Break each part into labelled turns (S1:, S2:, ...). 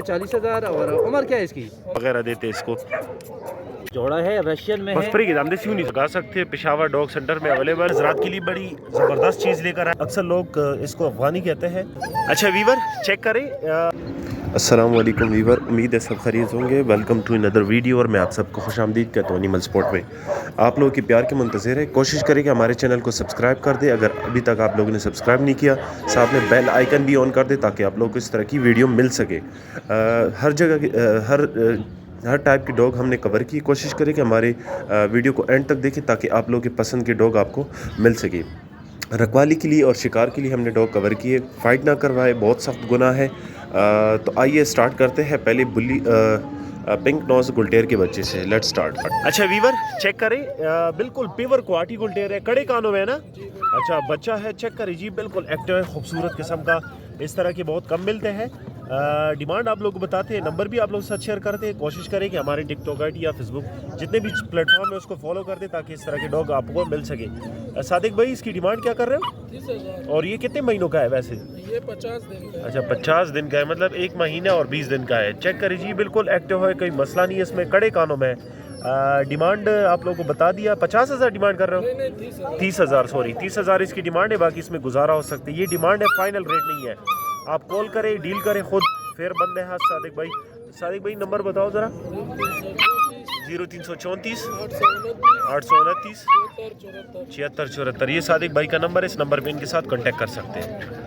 S1: 40,000। और उम्र क्या है इसकी?
S2: वगैरह देते इसको।
S1: जोड़ा है, रशियन में
S2: बस
S1: है।
S2: फ्री के दाम देसी नहीं लगा सकते। पेशावर डॉग सेंटर में अवेलेबल। रात के लिए बड़ी ज़बरदस्त चीज़ लेकर आए। अक्सर लोग इसको अफगानी कहते हैं। अच्छा वीवर चेक करें। अस्सलाम वालेकुम वीवर, उम्मीद है सब खैरियत होंगे। वेलकम टू अनदर वीडियो और मैं आप सबको खुशामदीद कहता हूँ एनिमल स्पोर्ट में। आप लोगों के प्यार के मुंतज़िर है। कोशिश करें कि हमारे चैनल को सब्सक्राइब कर दें अगर अभी तक आप लोगों ने सब्सक्राइब नहीं किया। साथ में बेल आइकन भी ऑन कर दें ताकि आप लोगों को इस तरह की वीडियो मिल सके। हर जगह हर टाइप की डॉग हमने कवर की। कोशिश करें कि हमारे वीडियो को एंड तक देखें ताकि आप लोगों के पसंद के डॉग आपको मिल सके। रखवाली के लिए और शिकार के लिए हमने डॉग कवर किए। फ़ाइट ना करवाए, बहुत सख्त गुनाह है। तो आइए स्टार्ट करते हैं। पहले बुल्ली पिंक नोज गुलटेर के बच्चे से। Let's start. अच्छा वीवर चेक करें। बिल्कुल प्योर क्वालिटी गुलटेर है। कड़े कानों में है ना। अच्छा बच्चा है, चेक करें जी। बिल्कुल एक्टिव है, खूबसूरत किस्म का। इस तरह के बहुत कम मिलते हैं। डिमांड आप लोग को बताते हैं, नंबर भी आप लोग साथ शेयर करते हैं। कोशिश करें कि हमारे टिकटॉक आईडी या फेसबुक जितने भी प्लेटफॉर्म है उसको फॉलो कर दें ताकि इस तरह के डॉग आपको मिल सके। सादिक भाई इसकी डिमांड क्या कर रहे हो?
S3: 30,000।
S2: और ये कितने महीनों का है वैसे?
S3: ये 50 दिन का है।
S2: अच्छा 50 दिन का है, मतलब 1 महीना और 20 दिन का है। चेक करिए जी, बिल्कुल एक्टिव है, कोई मसला नहीं है इसमें। कड़े कानों में डिमांड आप लोगों को बता दिया। 50,000 डिमांड कर रहे हो?
S3: नहीं 30,000।
S2: 30,000 सॉरी 30,000 इसकी डिमांड है। बाकी इसमें गुजारा हो सकती है। ये डिमांड है, फाइनल रेट नहीं है। आप कॉल करें, डील करें खुद। फिर बंदे हाथ सादिक भाई। सादिक भाई नंबर बताओ ज़रा। 0334 829 7674। ये सादिक भाई का नंबर है। इस नंबर पे इनके साथ कांटेक्ट कर सकते हैं।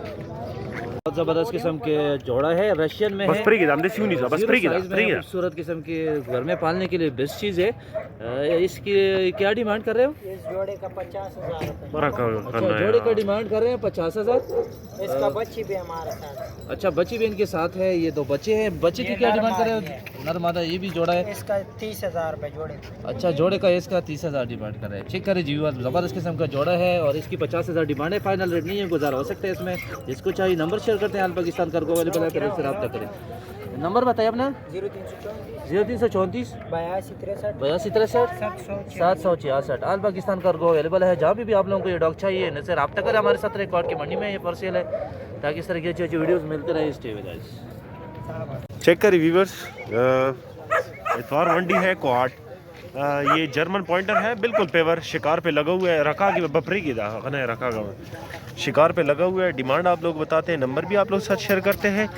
S1: बहुत ज़बरदस्त किस्म के जोड़ा है, रशियन में
S2: बस
S1: है।
S2: फ्री के दाम देसी नहीं, बस फ्री के दाम, फ्री के दाम।
S1: खूबसूरत किस्म के घर में पालने के लिए बेस्ट चीज़ है। इसकी क्या डिमांड कर रहे हो?
S4: इस जोड़े का 50,000 रुपये।
S2: बड़ा
S1: अच्छा जोड़े का डिमांड कर रहे हैं 50,000।
S4: इसका बच्ची भी हमारे साथ।
S1: अच्छा बच्ची भी इनके साथ है। ये 2 बच्चे हैं। बच्चे की क्या डिमांड कर रहे हो? नर मादा ये भी जोड़ा है।
S4: इसका 30,000 रुपये जोड़े।
S1: अच्छा जोड़े का इसका 30,000 डिमांड कर रहे हैं। चेक करें जी, ज़बरदस्त किस्म का जोड़ा है और इसकी 50,000 डिमांड है। फाइनल रेट नहीं है, गुजारा हो सकता है इसमें। जिसको चाहिए नंबर शेयर करते हैं। हाल पाकिस्तान कार्गो अवेलेबल है, फिर उससे रब्ता करें। नंबर बताइए अपना। 0334 82 63 766। आल पाकिस्तान कार्गो अवेलेबल है। जहाँ भी आप लोगों को ये डॉग चाहिए इनसे रब्ता करें। हमारे साथ रिकॉर्ड की मंडी में ये फॉर सेल है ताकि इस तरह की अच्छी वीडियोस मिलते रहे। Stay with us.
S2: चेक करिए व्यूवर्स, इतवार मंडी है कोहाट। ये जर्मन पॉइंटर है, बिल्कुल पेवर शिकार पे लगा हुआ है। रखा की बपरी की दाने रखा गया शिकार पे लगा हुआ है। डिमांड आप लोग बताते हैं, नंबर भी आप लोग साथ शेयर करते हैं।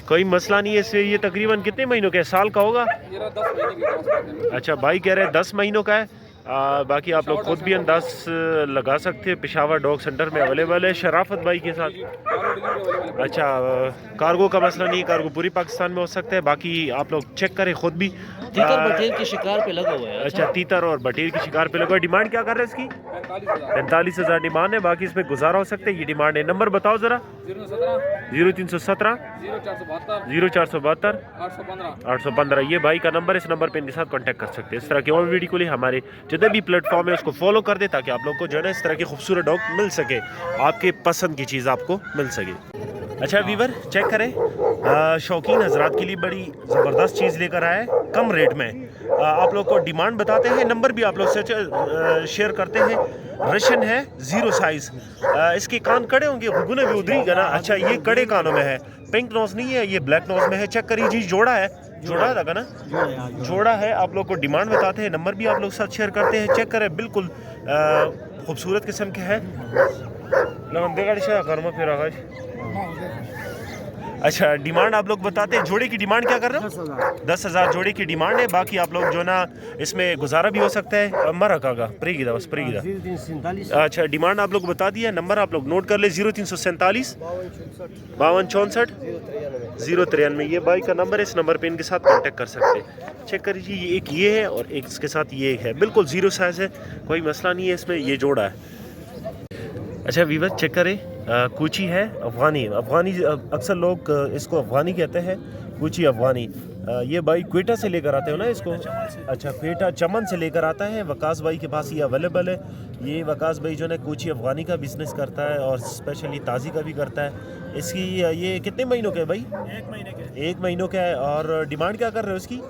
S2: कोई मसला नहीं है इससे। ये तकरीबन कितने महीनों का है? साल का होगा?
S3: 10 महीने की क्रॉस।
S2: अच्छा भाई कह रहे हैं 10 महीनों का है। बाकी आप लोग खुद भी अंदाज लगा सकते हैं। पेशावर डॉग सेंटर में अवेलेबल है शराफत भाई के साथ। अच्छा कार्गो का मसला नहीं, कार्गो पूरी पाकिस्तान में हो सकता है। बाकी आप लोग चेक करें खुद भी।
S1: तीतर बटेर के शिकार पे लगा हुआ है।
S2: अच्छा तीतर और बटेर की शिकार पे लगा। डिमांड क्या कर रहे हैं इसकी? 45,000 डिमांड है। बाकी इसमें गुजारा हो सकता है। ये डिमांड है। नंबर बताओ ज़रा। 0317 0472 815। ये भाई का नंबर, इस नंबर पे इनके साथ कांटेक्ट कर सकते हैं। इस तरह के और वीडियो के लिए हमारे जितने भी प्लेटफॉर्म है उसको फॉलो कर दे ताकि आप लोग को जो है ना इस तरह के खूबसूरत डॉग मिल सके, आपके पसंद की चीज़ आपको मिल सके। अच्छा वीवर चेक करें। शौकीन हजरात के लिए बड़ी ज़बरदस्त चीज़ लेकर आए कम रेट में। आप लोग को डिमांड बताते हैं, नंबर भी आप लोग से शेयर करते हैं। रशियन है, 0 साइज़। इसके कान कड़े होंगे, गुने भी उधरी का ना। अच्छा ये कड़े कानों में है, पिंक नोज नहीं है, ये ब्लैक नोज में है। चेक करिए जी, जोड़ा है, जोड़ा लगा ना, जोड़ा है। आप लोग को डिमांड बताते हैं, नंबर भी आप लोग साथ शेयर करते हैं। चेक करें, बिल्कुल खूबसूरत किस्म के है। अच्छा डिमांड आप लोग बताते हैं। जोड़े की डिमांड क्या कर रहे हो? 10,000 जोड़े की डिमांड है। बाकी आप लोग जो ना इसमें गुजारा भी हो सकता है। मरका का प्रीगिदा बस प्रीगिदा। अच्छा डिमांड आप लोग बता दिया। नंबर आप लोग नोट कर ले। 0347 52 64 093। ये भाई का नंबर है। इस नंबर पे इनके साथ कांटेक्ट कर सकते हैं। चेक करिए, ये एक ये है और एक इसके साथ ये एक है। बिल्कुल 0 साइज़ है, कोई मसला नहीं है इसमें। ये जोड़ा है। अच्छा वीवर चेक करें। कूची है, अफ़गानी। अक्सर लोग इसको अफ़गानी कहते हैं, कूची अफ़गानी। ये भाई क्वेटा से लेकर आते हो ना इसको? अच्छा क्वेटा चमन से लेकर आता है। वकास भाई के पास ये अवेलेबल है। ये वकास भाई जो है कूची अफ़गानी का बिज़नेस करता है और स्पेशली ताज़ी का भी करता है। इसकी ये कितने महीनों का है भाई?
S3: 1 महीने के।
S2: 1 महीनों का है। और डिमांड क्या कर रहे हो इसकी?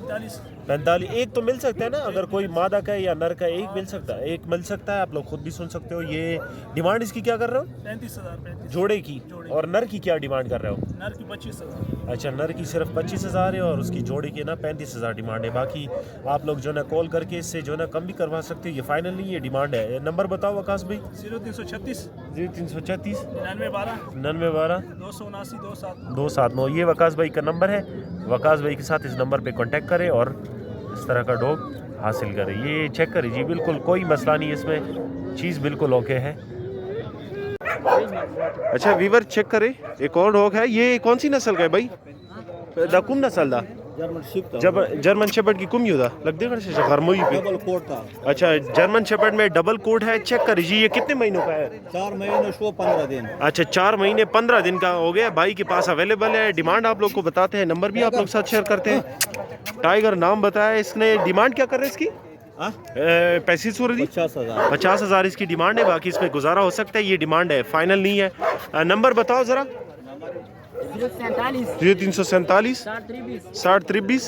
S2: 45। एक तो मिल सकता है ना, अगर कोई मादा का है या नर का, एक मिल सकता है, एक मिल सकता है। आप लोग खुद भी सुन सकते हो। ये डिमांड इसकी क्या कर रहे हो?
S3: 35,000
S2: जोड़े की। और नर की क्या डिमांड कर रहे हो?
S3: नर की 25,000।
S2: अच्छा, नर की सिर्फ 25,000 है और उसकी जोड़ी की ना 35,000 डिमांड है। बाकी आप लोग जो ना कॉल करके इससे जो ना कम भी करवा सकते हो, ये फाइनल नहीं, ये डिमांड है। नंबर बताओ आकाश भाई।
S3: 0336
S2: 0336
S3: 9912
S2: 9912
S3: 279
S2: 279। ये वकास भाई का नंबर है। वकास भाई के साथ इस नंबर पे कांटेक्ट करें और इस तरह का डॉग हासिल करें। ये चेक करें जी, बिल्कुल कोई मसला नहीं, इसमें चीज़ बिल्कुल ओके है। अच्छा वीवर चेक करें, एक और डॉग है। ये कौन सी नस्ल का है भाई? कुम नस्ल दा जर्मन शेपर्ड की कुम युदा लगते हैं गर्मोई पे।
S5: डबल कोट था।
S2: अच्छा, जर्मन शेपर्ड में डबल कोट है। चेक करें जी, ये कितने महीनों का है?
S5: 4 महीने शो 15 दिन।
S2: अच्छा, 4 महीने 15 दिन का हो गया। भाई के पास अवेलेबल है। डिमांड आप लोग को बताते हैं, नंबर भी आप लोग साथ शेयर करते हैं। टाइगर नाम बताया इसने। डिमांड क्या कर रहे हैं इसकी? पैसे सूरी 50,000 इसकी डिमांड है। बाकी इसमें गुजारा हो सकता है, ये डिमांड है, फाइनल नहीं है। नंबर बताओ ज़रा। 0347 6023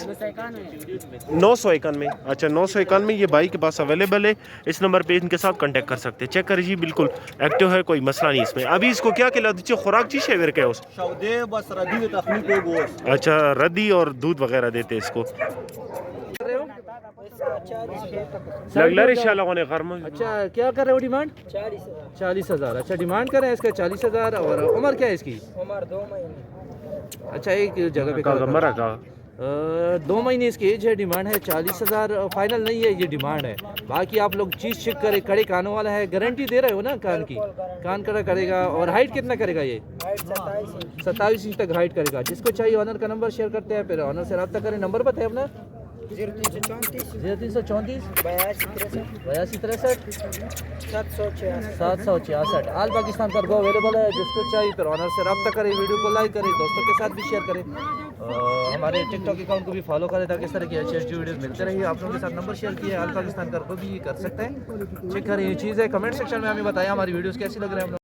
S2: 991। अच्छा, 991 ये भाई के पास अवेलेबल है। इस नंबर पे इनके साथ कांटेक्ट कर सकते हैं। चेक करिए जी, बिल्कुल एक्टिव है, कोई मसला नहीं इसमें। अभी इसको क्या खिला दीजिए? खुराक जी शेवर क्या उस?
S5: बस रद्दी तखनी को गोश्त।
S2: अच्छा, रद्दी और दूध वगैरह देते हैं इसको।
S1: अच्छा, क्या कर रहे हो डिमांड? 40,000। अच्छा, डिमांड कर रहे हैं इसका 40,000। और उम्र क्या है इसकी?
S4: उम्र 2 महीने।
S1: अच्छा, एक जगह पे 2 महीने इसकी एज है। डिमांड है 40,000, फाइनल नहीं है, ये डिमांड है। बाकी आप लोग चीज़ चेक करें, कड़े कानों वाला है, गारंटी दे रहे हो ना कान की? कान कड़ा करेगा। और हाइट कितना करेगा ये? 27 इंच तक हाइट करेगा। जिसको चाहिए ऑनर का नंबर शेयर करते हैं, फिर ऑनर से रब्ता करें। नंबर बताए अपना।
S4: 0334
S1: 0334
S4: 82
S1: 63
S4: 766
S1: 766। आल पाकिस्तान पर गो अवेलेबल है। जिसको चाहिए फिर ऑनर से रब्ता करें, वीडियो को लाइक करें, दोस्तों के साथ भी शेयर करें। हमारे टिकटॉक अकाउंट को भी फॉलो करें ताकि इस तरह की अच्छी अच्छी वीडियोस मिलते रहिए। आप लोगों के साथ नंबर शेयर किया, आल पाकिस्तान कर को भी कर सकते हैं। चेक करें, ये चीज़ है। कमेंट सेक्शन में हमें बताया हमारी वीडियोस कैसी लग रही है।